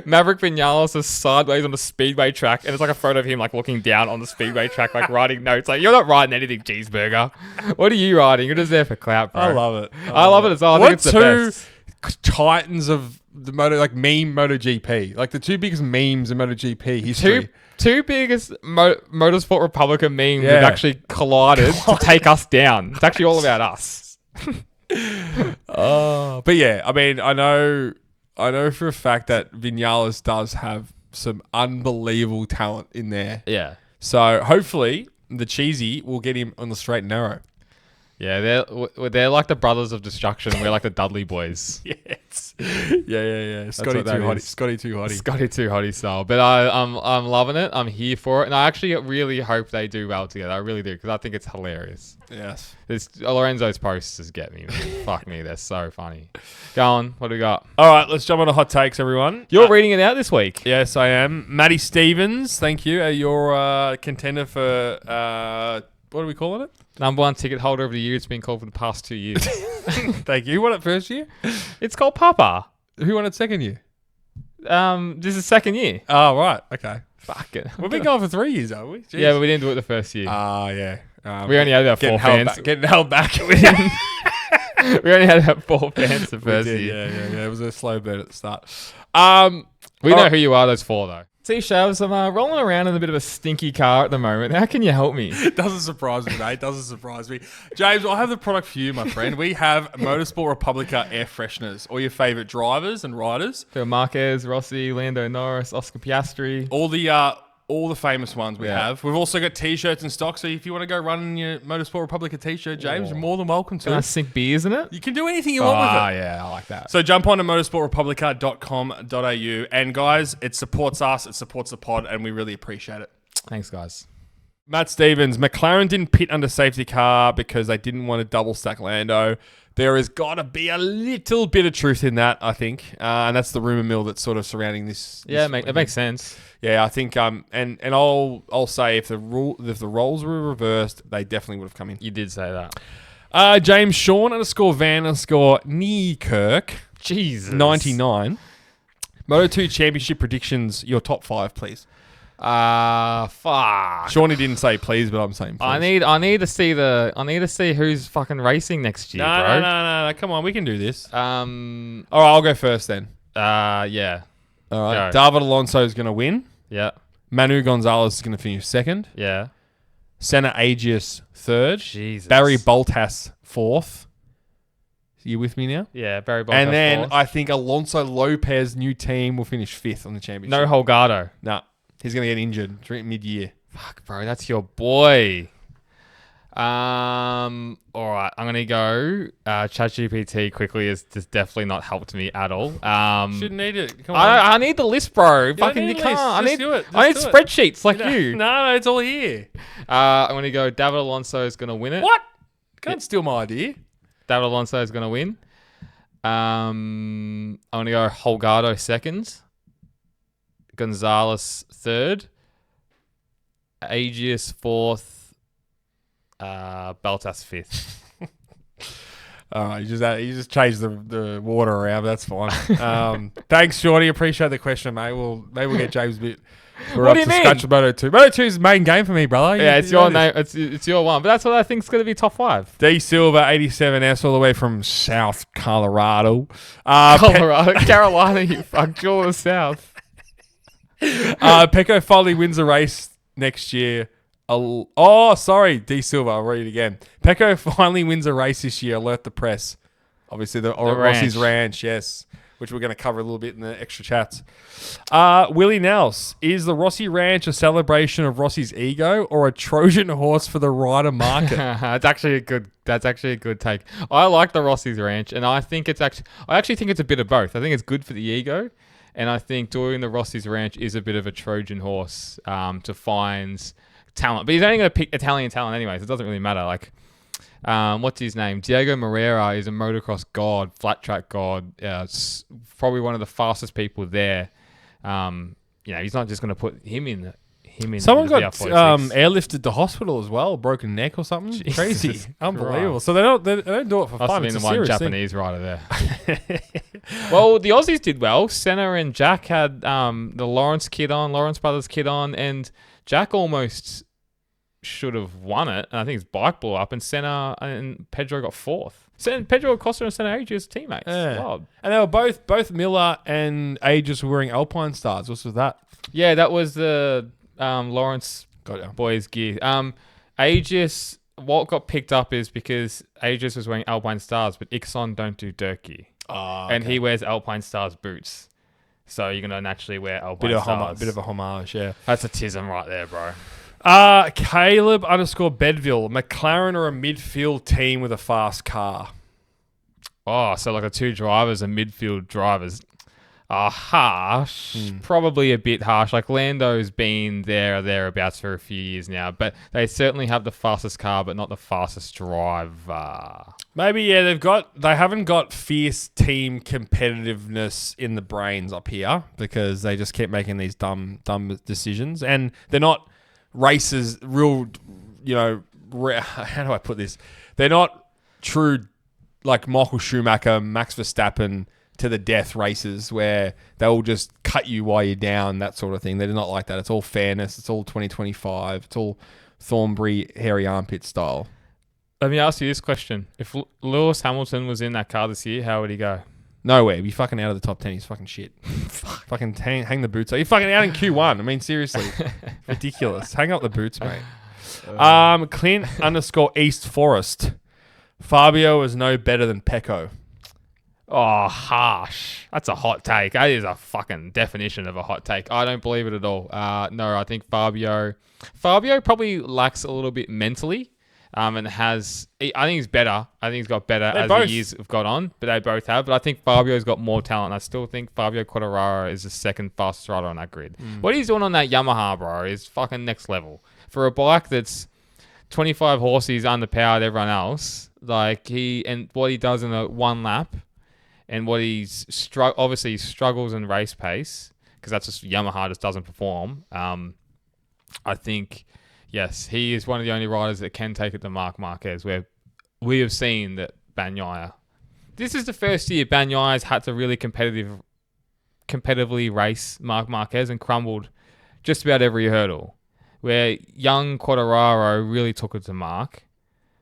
Maverick Vinales is sideways on the speedway track, and it's like a photo of him like looking down on the speedway track, like writing notes. Like, you're not writing anything, cheeseburger. What are you writing? You're just there for clout, bro. I love it. I love it as well. I think it's the best. Titans of the meme MotoGP, like the 2 biggest memes in MotoGP history. Two biggest Motorsport Republican memes have actually collided to take us down. It's actually all about us. But yeah, I mean, I know for a fact that Vinales does have some unbelievable talent in there. Yeah. So hopefully the cheesy will get him on the straight and narrow. Yeah, they're like the brothers of destruction. We're like the Dudley boys. Yes. Yeah. Scotty too hotty style. But I'm loving it. I'm here for it, and I actually really hope they do well together. I really do because I think it's hilarious. Yes. Lorenzo's posts just get me, man. Fuck me, they're so funny. Go on. What do we got? All right, let's jump on to hot takes, everyone. You're reading it out this week. Yes, I am. Matty Stevens, thank you. Your contender for what are we calling it? Number 1 ticket holder of the year. It's been called for the past 2 years. Thank you. Who won it first year? It's called Papa. Who won it second year? This is second year. Oh, right. Okay. Fuck it. We've been going for 3 years, haven't we? Jeez. Yeah, but we didn't do it the first year. Yeah. We only had about 4 fans. Getting held back. We didn't. We only had about 4 fans the first year. Yeah. It was a slow burn at the start. We know who you are, those 4, though. See, Shavs, I'm rolling around in a bit of a stinky car at the moment. How can you help me? Doesn't surprise me, mate. Doesn't surprise me. James, I have the product for you, my friend. We have Motorsport Republica air fresheners. All your favourite drivers and riders. Phil Marquez, Rossi, Lando Norris, Oscar Piastri. All the famous ones we have. We've also got T-shirts in stock, so if you want to go run in your Motorsport Republica T-shirt, James, you're more than welcome to. Can I sink beers in it? You can do anything you want with it. Yeah, I like that. So jump on to motorsportrepublica.com.au. And guys, it supports us, it supports the pod, and we really appreciate it. Thanks, guys. Matt Stevens, McLaren didn't pit under safety car because they didn't want to double stack Lando. There has got to be a little bit of truth in that, I think. And that's the rumour mill that's sort of surrounding this. Yeah, it makes sense. Yeah, I think, and I'll say if the roles were reversed, they definitely would have come in. You did say that. James Sean _Van_Niekirk. Jesus. 99. Moto2 Championship predictions, your top 5, please. Fuck. Shawnee didn't say please, but I'm saying please. I need to see who's fucking racing next year, bro. No. Come on, we can do this. All right, I'll go first then. Yeah. All right. Go. David Alonso is going to win. Yeah. Manu Gonzalez is going to finish second. Yeah. Senna Agius third. Jesus. Barry Boltas fourth. You with me now? Yeah, Barry Boltas And then fourth. I think Alonso Lopez, new team, will finish fifth on the championship. No Holgado. No, he's going to get injured mid-year. Fuck, bro, that's your boy. All right, I'm gonna go. ChatGPT quickly has just definitely not helped me at all. Shouldn't need it. Come on. I need the list, bro. You Fucking you need a can't. list. Just do it. I need Just do it. spreadsheets like you. No, it's all here. I'm gonna go. David Alonso is gonna win it. What? Can't steal my idea. David Alonso is gonna win. I'm gonna go Holgado second. Gonzalez third. Agius fourth. Baltas fifth. All right, you just changed the water around, but that's fine. Thanks, Shorty. Appreciate the question, mate. Maybe we'll get James a bit. What do you mean? Scratch with Moto2. Moto2 is the main game for me, brother. Yeah, it's your name. It's your one, but that's what I think is going to be top 5. D Silva 87S all the way from South Colorado. Colorado, Carolina, you fuck, all the South. Pecco finally wins a race next year. Sorry, D Silva. I'll read it again. Pecco finally wins a race this year. Alert the press. Obviously, the Rossi's Ranch, yes, which we're going to cover a little bit in the extra chats. Willie Nels, is the Rossi Ranch a celebration of Rossi's ego or a Trojan horse for the rider market? That's actually a good take. I like the Rossi's Ranch, and I actually think it's a bit of both. I think it's good for the ego, and I think doing the Rossi's Ranch is a bit of a Trojan horse to find talent. But he's only going to pick Italian talent anyway, so it doesn't really matter. Like, what's his name? Diego Moreira is a motocross god, flat track god. It's probably one of the fastest people there. He's not just going to put him in. Someone the got VR46. airlifted to hospital as well, broken neck or something. Jesus Crazy, unbelievable. Christ. So they don't do it for Must fun. have been It's the a one serious Japanese rider there. Well, the Aussies did well. Senna and Jack had the Lawrence brothers kid on, and Jack almost should have won it. And I think his bike blew up, and Senna and Pedro got fourth. Pedro Acosta and Senna Agius teammates. Yeah. Wow. And they were both Miller and Agius were wearing Alpine stars. What was that? Yeah, that was the Lawrence boys gear. Agius, what got picked up is because Agius was wearing Alpine stars, but Ixon don't do dirt gear. Oh, And he wears Alpine stars boots. So you're going to naturally wear Alpine stars. Bit of a homage, yeah. That's a tism right there, bro. Caleb _Bedville. McLaren are a midfield team with a fast car. Oh, so like the two drivers are midfield drivers. Harsh. Probably a bit harsh. Like Lando's been there or thereabouts for a few years now, but they certainly have the fastest car, but not the fastest driver. Maybe, yeah, they haven't got fierce team competitiveness in the brains up here because they just keep making these dumb decisions, and they're not races. How do I put this? They're not true like Michael Schumacher, Max Verstappen to the death races where they'll just cut you while you're down, that sort of thing. They're not like that. It's all fairness. It's all 2025. It's all Thornbury hairy armpit style. Let me ask you this question: if Lewis Hamilton was in that car this year, how would he go? Nowhere. Be fucking out of the top 10. He's fucking shit. Fucking hang the boots up. You're fucking out in Q1. I mean, seriously. Ridiculous. Hang up the boots, mate. Clint _ East Forest. Fabio is no better than Pecco. Oh, harsh. That's a hot take. That is a fucking definition of a hot take. I don't believe it at all. No, I think Fabio probably lacks a little bit mentally. And I think he's better. I think he's got better the years have gone on, but they both have. But I think Fabio's got more talent. I still think Fabio Quartararo is the second fastest rider on that grid. What he's doing on that Yamaha, bro, is fucking next level. For a bike that's 25 horses underpowered everyone else, what he does in a one lap, and what obviously he struggles in race pace, because that's just Yamaha just doesn't perform. I think... Yes, he is one of the only riders that can take it to Marc Marquez, where we have seen that Bagnaia... This is the first year Bagnaia's had to really competitively race Marc Marquez and crumbled just about every hurdle, where young Quartararo really took it to Marc.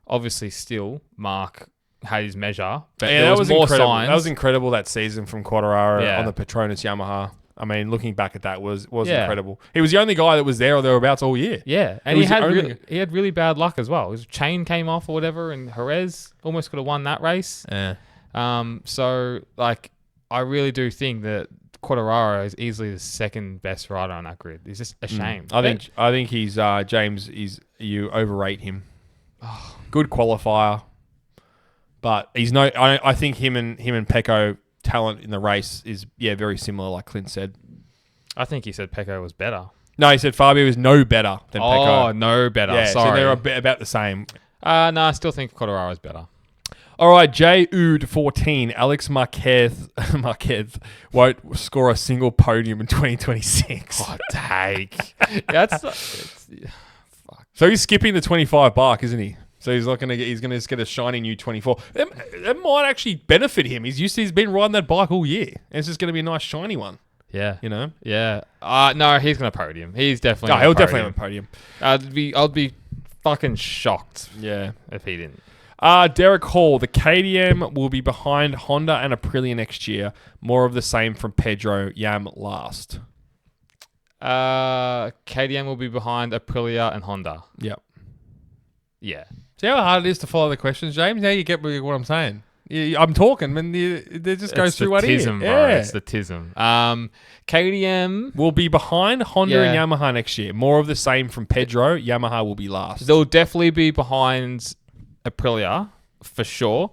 Obviously, still, Marc had his measure, but there was more incredible. signs. That was incredible, that season from Quartararo on the Petronas Yamaha. I mean, looking back at that was incredible. He was the only guy that was there or thereabouts all year. Yeah, and he had really bad luck as well. His chain came off or whatever, and Jerez almost could have won that race. Yeah. So I really do think that Quartararo is easily the second best rider on that grid. It's just a shame. I think he's James. You overrate him. Good qualifier, but he's no. I think him and Pecco. Talent in the race is very similar, like Clint said. I think he said Pecco was better. No, he said Fabio is no better than Pecco. Oh, no better. Yeah, sorry. So they're about the same. No, I still think Quartararo is better. All right, J-Ood14. Alex Marquez won't score a single podium in 2026. Hot take. Fuck. So he's skipping the 25 mark, isn't he? So he's not gonna get. He's gonna just get a shiny new 24. That might actually benefit him. He's been riding that bike all year, and it's just gonna be a nice shiny one. Yeah, you know. Yeah. No, he's gonna podium. He's definitely. No, he'll definitely have a podium. I'd be fucking shocked. Yeah, if he didn't. Derek Hall. The KTM will be behind Honda and Aprilia next year. More of the same from Pedro. Yam last. KTM will be behind Aprilia and Honda. Yep. Yeah. See how hard it is to follow the questions, James? Now you get what I'm saying. I'm talking, and they just goes through one ear. It's the tism. KTM will be behind Honda and Yamaha next year. More of the same from Pedro. Yamaha will be last. They'll definitely be behind Aprilia, for sure.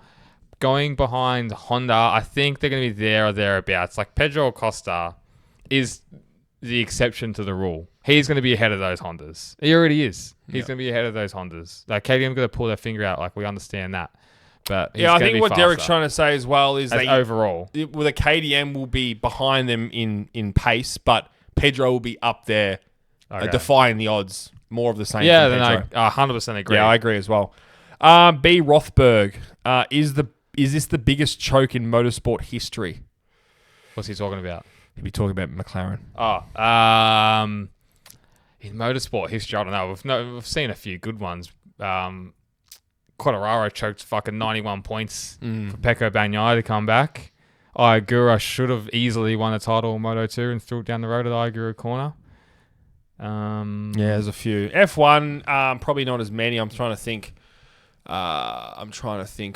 Going behind Honda, I think they're going to be there or thereabouts. Like Pedro Acosta is the exception to the rule. He's going to be ahead of those Hondas. He already is. He's going to be ahead of those Hondas. Like KTM going to pull their finger out. Like we understand that. But I think what Derek's trying to say as well is that overall, the KTM will be behind them in pace, but Pedro will be up there, defying the odds. More of the same. Yeah, then I 100% agree. Yeah, I agree as well. B. Rothberg, is this the biggest choke in motorsport history? What's he talking about? He'd be talking about McLaren. In motorsport history, I don't know. We've seen a few good ones. Quartararo choked fucking 91 points for Pecco Bagnaia to come back. Iagura should have easily won a title in Moto2 and threw it down the road at Iagura corner. There's a few. F1, probably not as many. I'm trying to think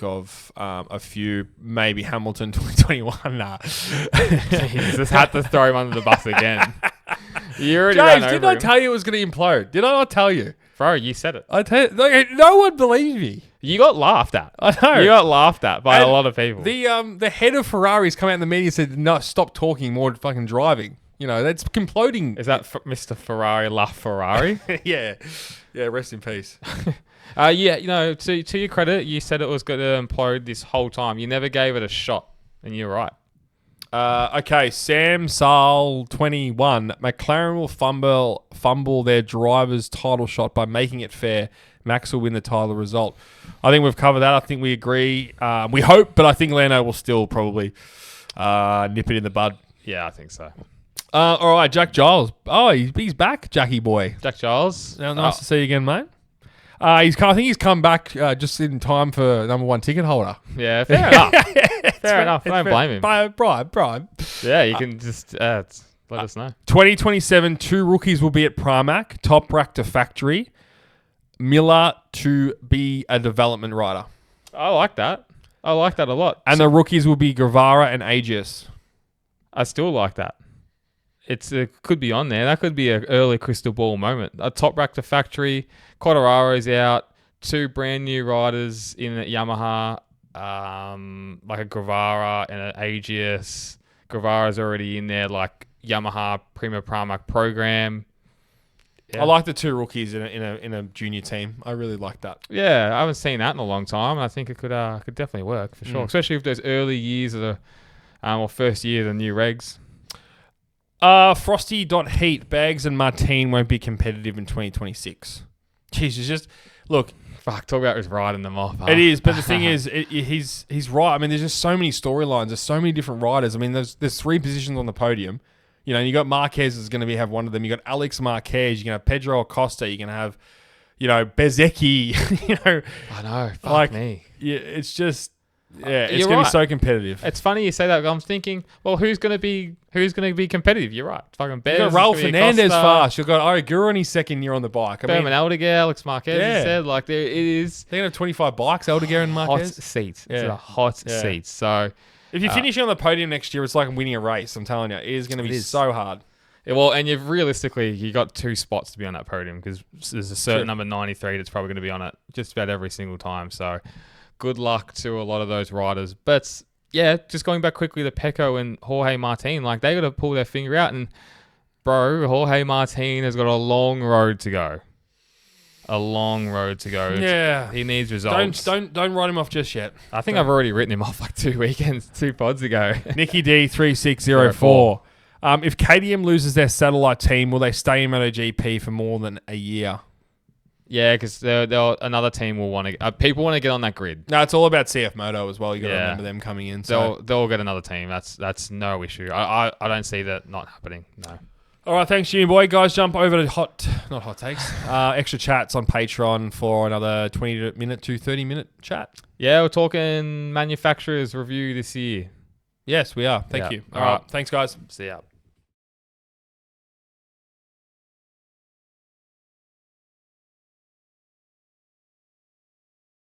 of a few. Maybe Hamilton 2021. Nah. Just had to throw him under the bus again. You already James, didn't I tell you it was going to implode? Did I not tell you? Bro, you said it. I tell you, no one believes me. You got laughed at. I know. You got laughed at by a lot of people. The head of Ferrari's come out in the media and said, no, stop talking, more fucking driving. You know, that's imploding. Is that Mr. Ferrari La Ferrari? Yeah. Yeah, rest in peace. To your credit, you said it was going to implode this whole time. You never gave it a shot, and you're right. Okay, Sam Saal 21. McLaren will fumble their driver's title shot by making it fair. Max will win the title result. I think we've covered that. I think we agree. We hope, but I think Lando will still probably Nip it in the bud. Yeah, I think so. All right, Jack Giles. Oh, he's back, Jackie boy. Jack Giles. Nice to see you again, mate. I think he's come back just in time for number one ticket holder. Yeah, fair enough. Fair enough. I don't blame him. Bribe. Yeah, you can just let us know. 2027, 2 rookies will be at Primac. Toprak to factory. Miller to be a development rider. I like that. I like that a lot. And the rookies will be Guevara and Aegis. I still like that. It could be on there. That could be an early crystal ball moment. A Toprak to factory. Quartararo's out. 2 brand new riders in at Yamaha. Like a Guevara and an Aegis. Guevara's already in there, like Yamaha Prima Primac program. Yeah. I like the 2 rookies in a junior team. I really like that. Yeah, I haven't seen that in a long time. I think it could definitely work for sure, especially if those early years of the or first year of the new regs. Frosty.heat, Bags and Martin won't be competitive in 2026. Jeez, it's just look. Fuck, talk about just riding them off. Huh? It is, but the thing is, he's right. I mean, there's just so many storylines. There's so many different riders. I mean, there's 3 positions on the podium. You know, you got Marquez is going to have one of them. You got Alex Marquez. You're going to have Pedro Acosta. You're going to have, Bezecchi. I know. Fuck like, me. Yeah, it's just. Yeah, it's You're going to right. be so competitive. It's funny you say that. I'm thinking, well, who's going to be competitive? You're right. Fucking Bez. You've got Raul Fernandez fast. You've got Guru in his second year on the bike. Berman Aldeguer, Alex Marquez. Yeah. You said like it is. They're going to have 25 bikes. Aldeguer and Hot Marquez. seats. Yeah. It's a hot seat. So, If you're finishing on the podium next year, it's like winning a race. I'm telling you, it is going to be so hard. well, and you got 2 spots to be on that podium because there's a certain True. number 93 that's probably going to be on it just about every single time. So, good luck to a lot of those riders. But yeah, just going back quickly to Pecco and Jorge Martin, like they got to pull their finger out. And bro, Jorge Martin has got a long road to go. Yeah, He needs results. Don't write him off just yet. I think I've already written him off like 2 pods ago. Nicky D3604. If KTM loses their satellite team, will they stay in MotoGP for more than a year? Yeah, because another team will want to. People want to get on that grid. No, it's all about CF Moto as well. You got to remember them coming in. So. They'll get another team. That's no issue. I don't see that not happening. No. All right, thanks, Jimmy boy. Guys, jump over to not hot takes, extra chats on Patreon for another 20-minute to 30-minute chat. Yeah, we're talking manufacturers review this year. Yes, we are. Thank you. All right, thanks, guys. See ya.